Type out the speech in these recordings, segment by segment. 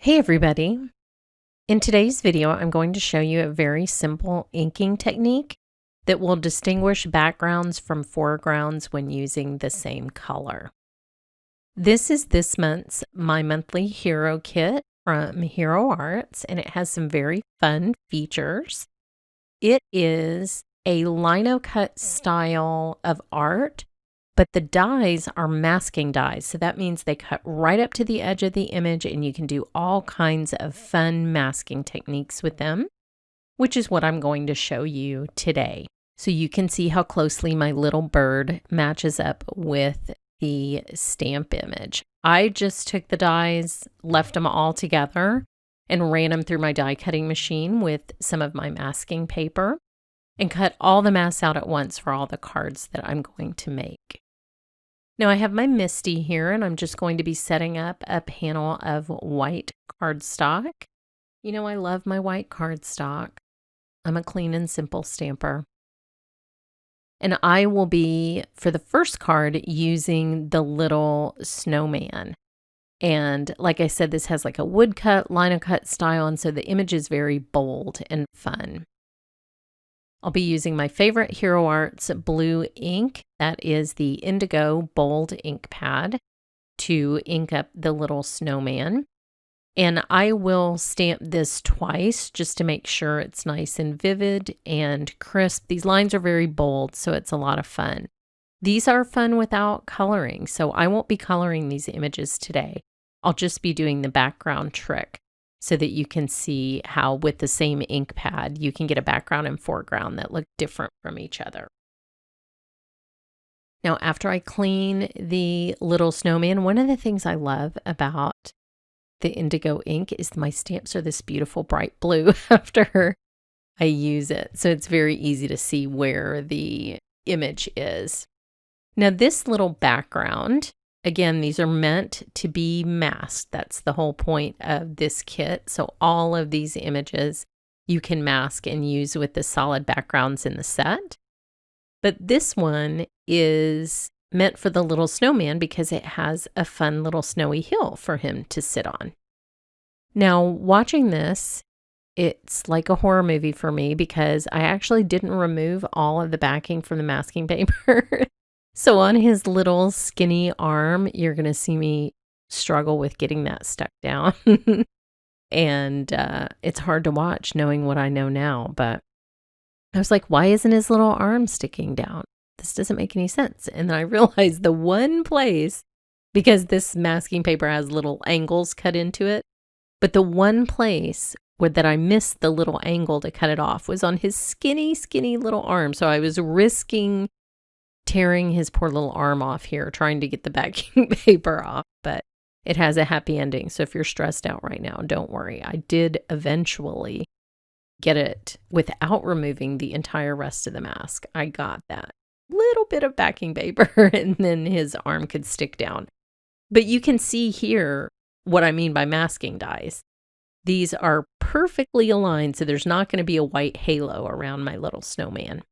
Hey everybody! In today's video, I'm going to show you a very simple inking technique that will distinguish backgrounds from foregrounds when using the same color. This is this month's My Monthly Hero Kit from Hero Arts, and it has some very fun features. It is a Linocut style of art, but the dies are masking dies, so that means they cut right up to the edge of the image and you can do all kinds of fun masking techniques with them, which is what I'm going to show you today. So you can see how closely my little bird matches up with the stamp image. I just took the dies, left them all together, and ran them through my die cutting machine with some of my masking paper and cut all the masks out at once for all the cards that I'm going to make. Now I have my Misty here, and I'm just going to be setting up a panel of white cardstock. You know, I love my white cardstock. I'm a clean and simple stamper. And I will be, for the first card, using the little snowman. And like I said, this has like a woodcut, Linocut style, and so the image is very bold and fun. I'll be using my favorite Hero Arts blue ink, that is the Indigo Bold ink pad, to ink up the little snowman. And I will stamp this twice just to make sure it's nice and vivid and crisp. These lines are very bold, so it's a lot of fun. These are fun without coloring, so I won't be coloring these images today. I'll just be doing the background trick, so that you can see how with the same ink pad, you can get a background and foreground that look different from each other. Now, after I clean the little snowman, one of the things I love about the Indigo ink is my stamps are this beautiful bright blue after I use it. So it's very easy to see where the image is. Now, this little background, again, these are meant to be masked. That's the whole point of this kit. So all of these images you can mask and use with the solid backgrounds in the set. But this one is meant for the little snowman because it has a fun little snowy hill for him to sit on. Now, watching this, it's like a horror movie for me because I actually didn't remove all of the backing from the masking paper. So on his little skinny arm, you're going to see me struggle with getting that stuck down. And it's hard to watch knowing what I know now. But I was like, why isn't his little arm sticking down? This doesn't make any sense. And then I realized the one place, because this masking paper has little angles cut into it, but the one place that I missed the little angle to cut it off was on his skinny, skinny little arm. So I was risking tearing his poor little arm off here, trying to get the backing paper off, but it has a happy ending. So if you're stressed out right now, don't worry. I did eventually get it without removing the entire rest of the mask. I got that little bit of backing paper and then his arm could stick down. But you can see here what I mean by masking dies. These are perfectly aligned, so there's not going to be a white halo around my little snowman.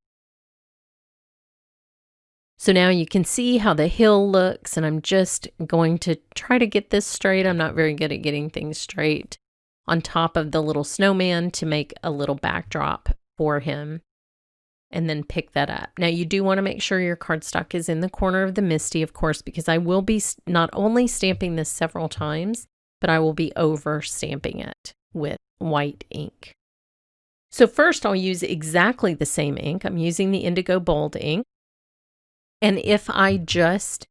So now you can see how the hill looks, and I'm just going to try to get this straight. I'm not very good at getting things straight on top of the little snowman to make a little backdrop for him and then pick that up. Now you do want to make sure your cardstock is in the corner of the Misty, of course, because I will be not only stamping this several times, but I will be over stamping it with white ink. So first I'll use exactly the same ink. I'm using the Indigo Bold ink. And if I just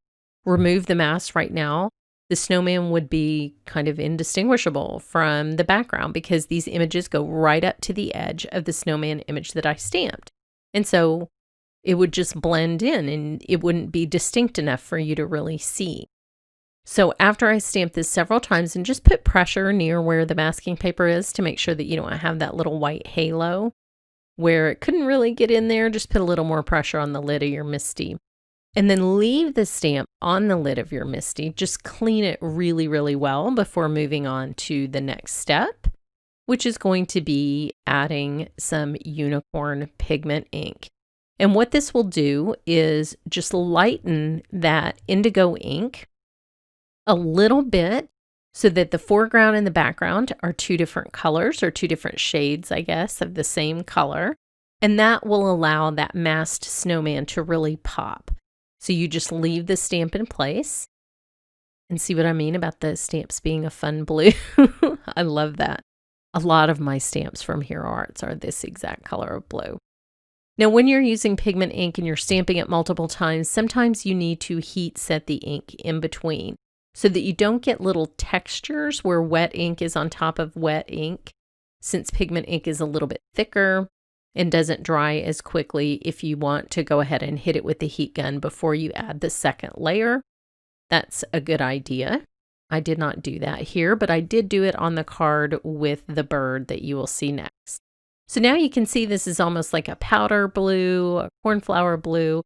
remove the mask right now, the snowman would be kind of indistinguishable from the background because these images go right up to the edge of the snowman image that I stamped. And so it would just blend in and it wouldn't be distinct enough for you to really see. So after I stamp this several times and just put pressure near where the masking paper is to make sure that you don't have that little white halo where it couldn't really get in there, just put a little more pressure on the lid of your Misty. And then leave the stamp on the lid of your Misty. Just clean it really, really well before moving on to the next step, which is going to be adding some unicorn pigment ink. And what this will do is just lighten that indigo ink a little bit so that the foreground and the background are two different colors, or two different shades, I guess, of the same color. And that will allow that masked snowman to really pop. So you just leave the stamp in place. And see what I mean about the stamps being a fun blue? I love that. A lot of my stamps from Hero Arts are this exact color of blue. Now, when you're using pigment ink and you're stamping it multiple times, sometimes you need to heat set the ink in between so that you don't get little textures where wet ink is on top of wet ink, since pigment ink is a little bit thicker and doesn't dry as quickly. If you want to go ahead and hit it with the heat gun before you add the second layer, that's a good idea. I did not do that here, but I did do it on the card with the bird that you will see next. So now you can see this is almost like a powder blue, a cornflower blue.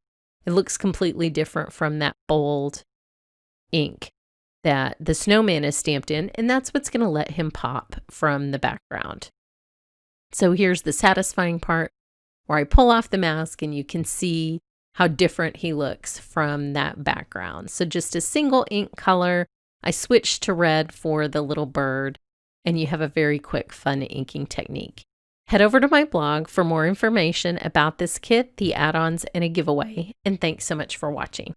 It looks completely different from that bold ink that the snowman is stamped in, and that's what's going to let him pop from the background. So here's the satisfying part where I pull off the mask and you can see how different he looks from that background. So just a single ink color. I switched to red for the little bird, and you have a very quick, fun inking technique. Head over to my blog for more information about this kit, the add-ons, and a giveaway. And thanks so much for watching.